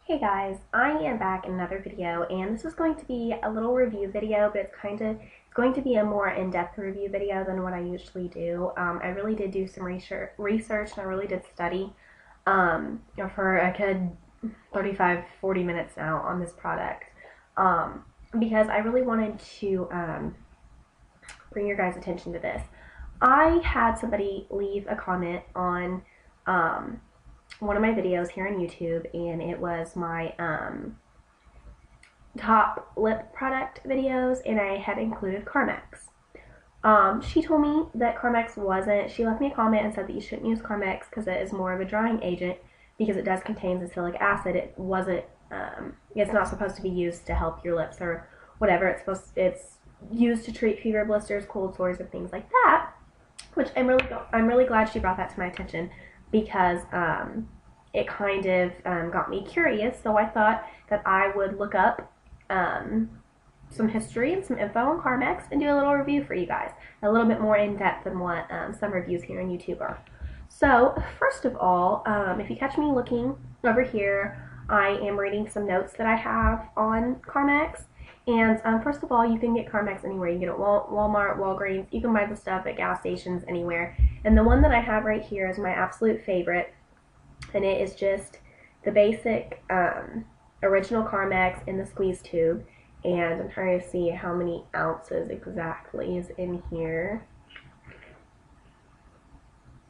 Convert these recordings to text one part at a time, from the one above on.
Hey guys, I am back in another video, and this is going to be a little review video, but it's going to be a more in-depth review video than what I usually do. I really did do some research and I really did study for a good 35-40 minutes now on this product because I really wanted to bring your guys' attention to this. I had somebody leave a comment on one of my videos here on YouTube, and it was my top lip product videos, and I had included Carmex. She told me that Carmex wasn't, she left me a comment and said that you shouldn't use Carmex because it is more of a drying agent because it does contain salicylic acid. It wasn't, it's not supposed to be used to help your lips or whatever. It's used to treat fever, blisters, cold sores, and things like that, which I'm really glad she brought that to my attention because it kind of got me curious, so I thought that I would look up some history and some info on Carmex and do a little review for you guys, a little bit more in depth than what some reviews here on YouTube are. So first of all, if you catch me looking over here, I am reading some notes that I have on Carmex. And first of all, you can get Carmex anywhere. You can get it at Walmart, Walgreens. You can buy the stuff at gas stations, anywhere. And the one that I have right here is my absolute favorite. And it is just the basic original Carmex in the squeeze tube. And I'm trying to see how many ounces exactly is in here.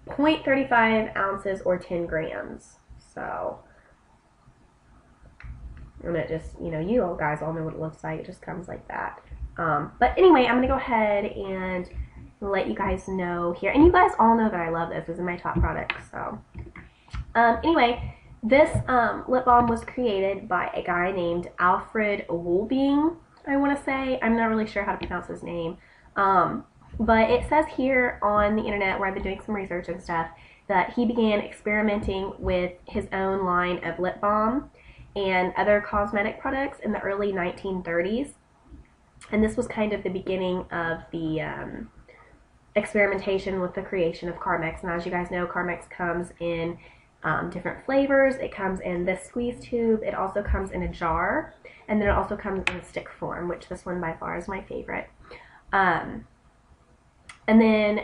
0.35 ounces or 10 grams. So, and it just, you all guys all know what it looks like. It just comes like that. But anyway, I'm going to go ahead and let you guys know here. And you guys all know that I love this. This is my top product. So, anyway, this lip balm was created by a guy named Alfred Wolbing, I want to say. I'm not really sure how to pronounce his name. But it says here on the internet, where I've been doing some research and stuff, that he began experimenting with his own line of lip balm and other cosmetic products in the early 1930s. And this was kind of the beginning of the experimentation with the creation of Carmex. And as you guys know, Carmex comes in different flavors. It comes in this squeeze tube. It also comes in a jar. And then it also comes in a stick form, which this one by far is my favorite. And then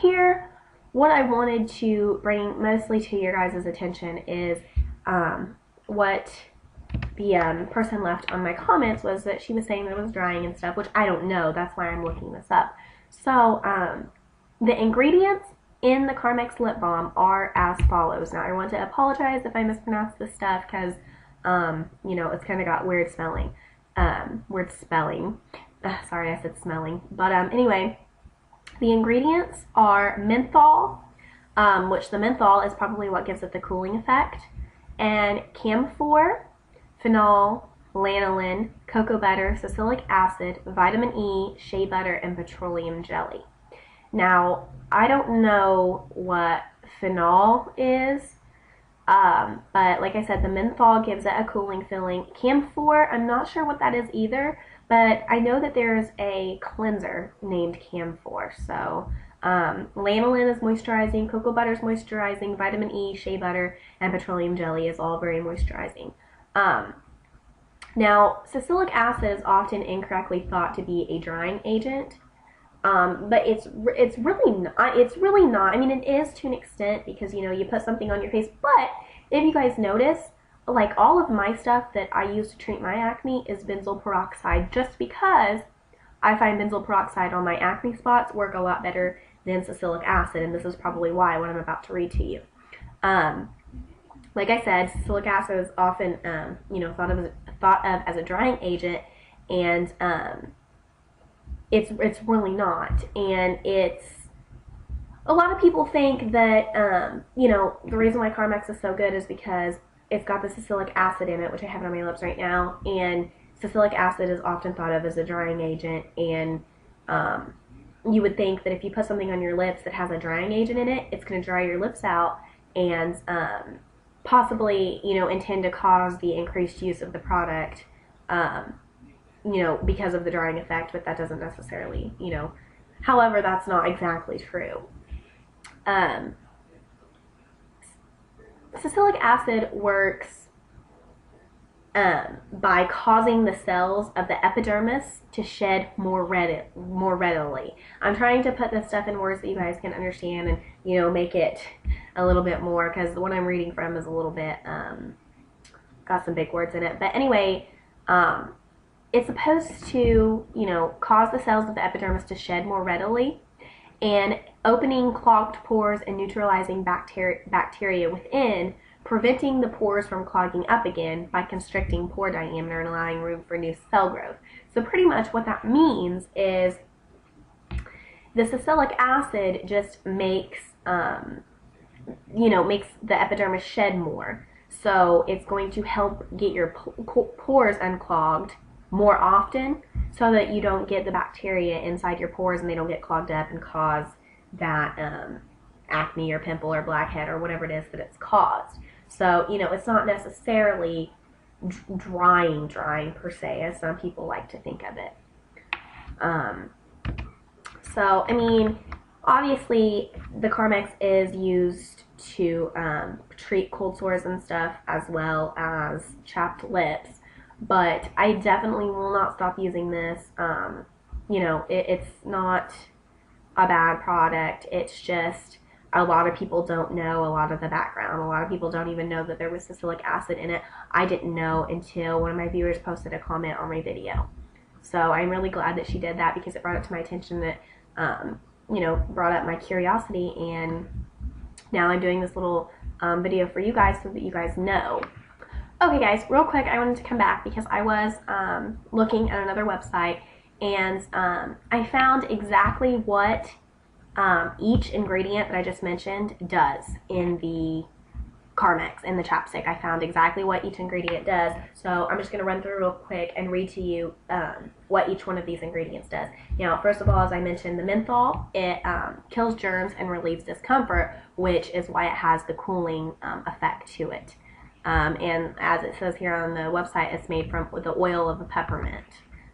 here, what I wanted to bring mostly to your guys' attention is what the person left on my comments was that she was saying that it was drying and stuff, which I don't know. That's why I'm looking this up. So the ingredients in the Carmex lip balm are as follows. Now, I want to apologize if I mispronounce this stuff because, it's kind of got weird spelling. Sorry, I said smelling. But anyway, the ingredients are menthol, which the menthol is probably what gives it the cooling effect, and camphor, phenol, lanolin, cocoa butter, salicylic acid, vitamin E, shea butter, and petroleum jelly. Now, I don't know what phenol is, but like I said, the menthol gives it a cooling feeling. Camphor, I'm not sure what that is either, but I know that there's a cleanser named camphor. So lanolin is moisturizing, cocoa butter is moisturizing, vitamin E, shea butter, and petroleum jelly is all very moisturizing. Now, salicylic acid is often incorrectly thought to be a drying agent, but it's really not. It's really not. I mean, it is to an extent because you put something on your face. But if you guys notice, like all of my stuff that I use to treat my acne is benzoyl peroxide, just because I find benzoyl peroxide on my acne spots work a lot better than salicylic acid, and this is probably why what I'm about to read to you. Like I said, salicylic acid is often, thought of as a drying agent, and it's really not. And it's a lot of people think that the reason why Carmex is so good is because it's got the salicylic acid in it, which I have on my lips right now, and salicylic acid is often thought of as a drying agent, and you would think that if you put something on your lips that has a drying agent in it, it's going to dry your lips out and possibly, intend to cause the increased use of the product, because of the drying effect, but that doesn't necessarily, however, that's not exactly true. Salicylic acid works by causing the cells of the epidermis to shed more readily. I'm trying to put this stuff in words that you guys can understand and, you know, make it a little bit more, because the one I'm reading from is a little bit, got some big words in it. But anyway, it's supposed to, you know, cause the cells of the epidermis to shed more readily, and opening clogged pores and neutralizing bacteria within, preventing the pores from clogging up again by constricting pore diameter and allowing room for new cell growth. So pretty much what that means is the salicylic acid just makes, you know, makes the epidermis shed more. So it's going to help get your pores unclogged more often, so that you don't get the bacteria inside your pores and they don't get clogged up and cause that acne or pimple or blackhead or whatever it is that it's caused. So, you know, it's not necessarily drying per se, as some people like to think of it. So, I mean, obviously the Carmex is used to treat cold sores and stuff, as well as chapped lips. But I definitely will not stop using this. You know, it's not a bad product. It's just a lot of people don't know a lot of the background. A lot of people don't even know that there was salicylic acid in it. I didn't know until one of my viewers posted a comment on my video. So I'm really glad that she did that, because it brought it to my attention that, you know, brought up my curiosity. And now I'm doing this little video for you guys so that you guys know. Okay guys, real quick, I wanted to come back because I was looking at another website, and I found exactly what each ingredient that I just mentioned does in the Carmex, in the chapstick. I found exactly what each ingredient does, so I'm just going to run through real quick and read to you what each one of these ingredients does. Now, first of all, as I mentioned, the menthol, it kills germs and relieves discomfort, which is why it has the cooling effect to it. And as it says here on the website, it's made from the oil of the peppermint.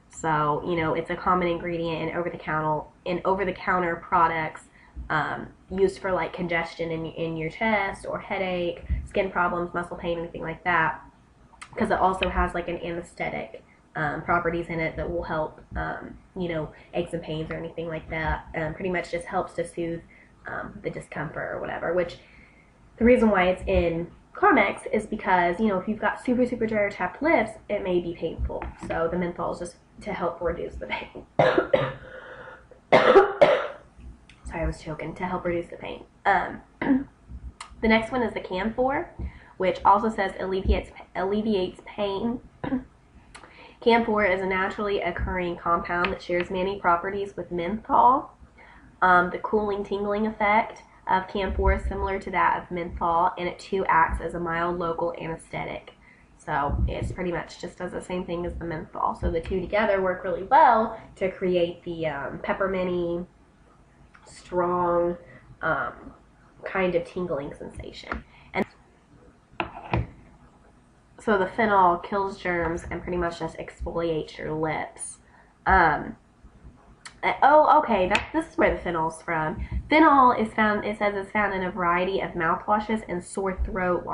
So, you know, it's a common ingredient in over-the-counter products used for like congestion in your chest or headache, skin problems, muscle pain, anything like that. Because it also has like an anesthetic properties in it that will help, you know, aches and pains or anything like that. Pretty much just helps to soothe the discomfort or whatever. Which the reason why it's in Carmex is because, you know, if you've got super dry or chapped lips, it may be painful. So the menthol is just to help reduce the pain. Sorry, I was choking. To help reduce the pain. The next one is the camphor, which also says alleviates pain. Camphor is a naturally occurring compound that shares many properties with menthol. The cooling, tingling effect of camphor is similar to that of menthol, and it too acts as a mild local anesthetic. So it's pretty much just does the same thing as the menthol. So the two together work really well to create the pepperminty, strong kind of tingling sensation. And so the phenol kills germs and pretty much just exfoliates your lips. Oh, okay, this is where the phenol's from. Phenol is found, it says it's found in a variety of mouthwashes and sore throat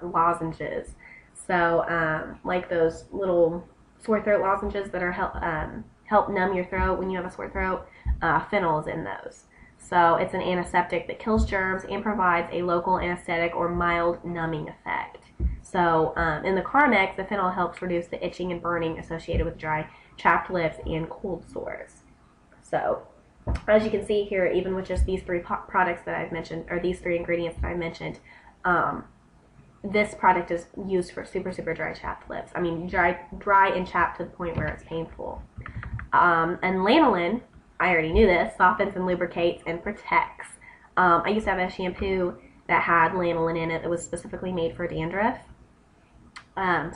lozenges. So, like those little sore throat lozenges that are help numb your throat when you have a sore throat, phenol is in those. So it's an antiseptic that kills germs and provides a local anesthetic or mild numbing effect. So in the Carmex, the phenol helps reduce the itching and burning associated with dry, chapped lips and cold sores. So as you can see here, even with just these three products that I've mentioned, or these three ingredients that I mentioned, this product is used for super dry, chapped lips. I mean, dry and chapped to the point where it's painful. And lanolin, I already knew this, softens and lubricates and protects. I used to have a shampoo that had lanolin in it that was specifically made for dandruff.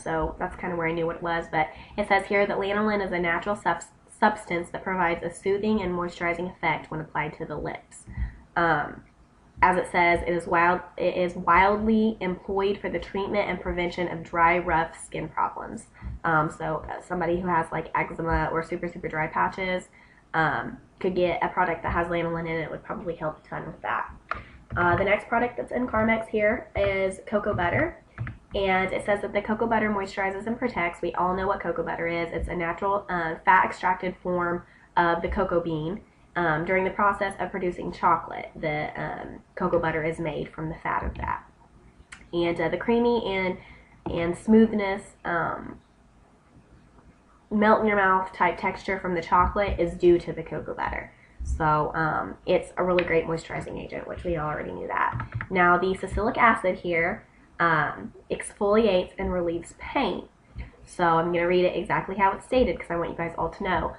So that's kind of where I knew what it was. But it says here that lanolin is a natural substance that provides a soothing and moisturizing effect when applied to the lips. As it says, it is wildly employed for the treatment and prevention of dry, rough skin problems. So somebody who has like eczema or super dry patches could get a product that has lanolin in it. Would probably help a ton with that. The next product that's in Carmex here is cocoa butter. And it says that the cocoa butter moisturizes and protects. We all know what cocoa butter is. It's a natural fat extracted form of the cocoa bean. During the process of producing chocolate, the cocoa butter is made from the fat of that. And the creamy and smoothness, melt in your mouth type texture from the chocolate is due to the cocoa butter. So it's a really great moisturizing agent, which we already knew that. Now the salicylic acid here exfoliates and relieves pain. So I'm going to read it exactly how it's stated because I want you guys all to know,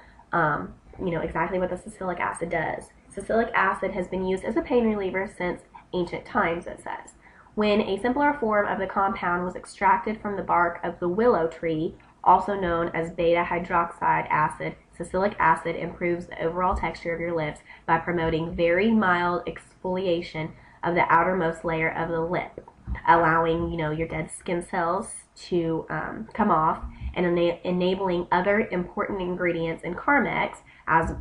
exactly what the salicylic acid does. Salicylic acid has been used as a pain reliever since ancient times, it says. When a simpler form of the compound was extracted from the bark of the willow tree, also known as beta hydroxide acid, salicylic acid improves the overall texture of your lips by promoting very mild exfoliation of the outermost layer of the lip, allowing your dead skin cells to come off, and enabling other important ingredients in Carmex as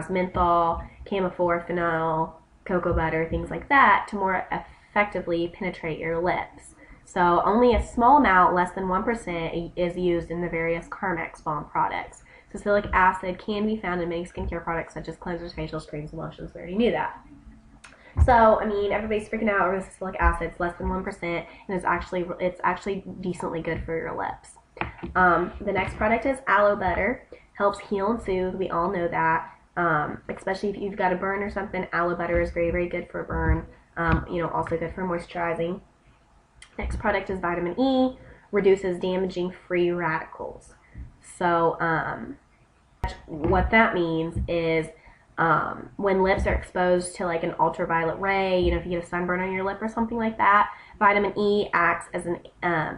menthol, camphor, phenol, cocoa butter, things like that, to more effectively penetrate your lips. So only a small amount, less than 1%, is used in the various Carmex balm products. Salicylic acid can be found in many skincare products such as cleansers, facials, creams, and lotions. We already knew that. So, everybody's freaking out over the salicylic acid. It's less than 1%, and it's actually decently good for your lips. The next product is aloe butter. Helps heal and soothe. We all know that. Especially if you've got a burn or something, aloe butter is very, very good for a burn. Also good for moisturizing. Next product is vitamin E. Reduces damaging free radicals. So, what that means is when lips are exposed to like an ultraviolet ray, if you get a sunburn on your lip or something like that, vitamin E acts as an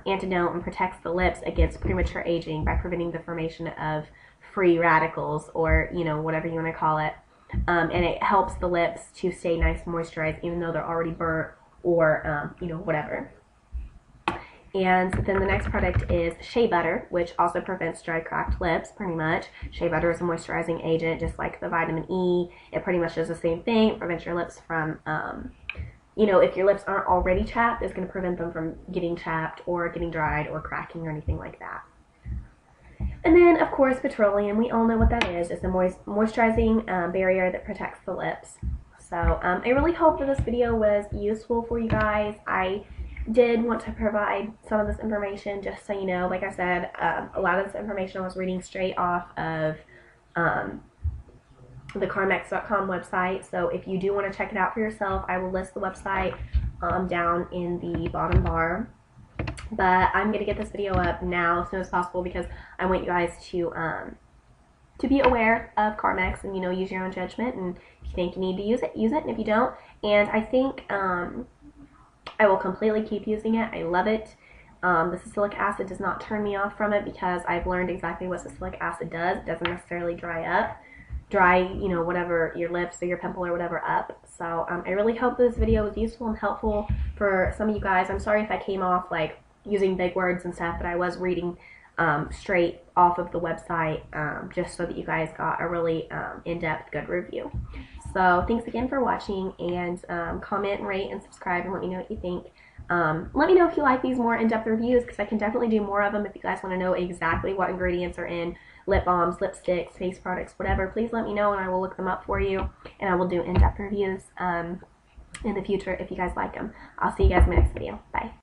antidote and protects the lips against premature aging by preventing the formation of free radicals, or whatever you want to call it, and it helps the lips to stay nice and moisturized even though they're already burnt or whatever. And then the next product is shea butter, which also prevents dry, cracked lips, pretty much. Shea butter is a moisturizing agent, just like the vitamin E. It pretty much does the same thing. It prevents your lips from, if your lips aren't already chapped, it's going to prevent them from getting chapped or getting dried or cracking or anything like that. And then, of course, petroleum. We all know what that is. It's a moisturizing barrier that protects the lips. So I really hope that this video was useful for you guys. I did want to provide some of this information just so you know. Like I said, a lot of this information I was reading straight off of the Carmex.com website. So if you do want to check it out for yourself, I will list the website down in the bottom bar. But I'm going to get this video up now as soon as possible because I want you guys to be aware of Carmex and, use your own judgment. And if you think you need to use it, and if you don't. And I think I will completely keep using it. I love it. The salicylic acid does not turn me off from it because I've learned exactly what salicylic acid does. It doesn't necessarily dry whatever your lips or your pimple or whatever up. So I really hope this video was useful and helpful for some of you guys. I'm sorry if I came off like using big words and stuff, but I was reading straight off of the website just so that you guys got a really in-depth good review. So thanks again for watching, and comment and rate and subscribe and let me know what you think. Let me know if you like these more in-depth reviews because I can definitely do more of them. If you guys want to know exactly what ingredients are in lip balms, lipsticks, face products, whatever, please let me know and I will look them up for you, and I will do in-depth reviews in the future if you guys like them. I'll see you guys in my next video. Bye.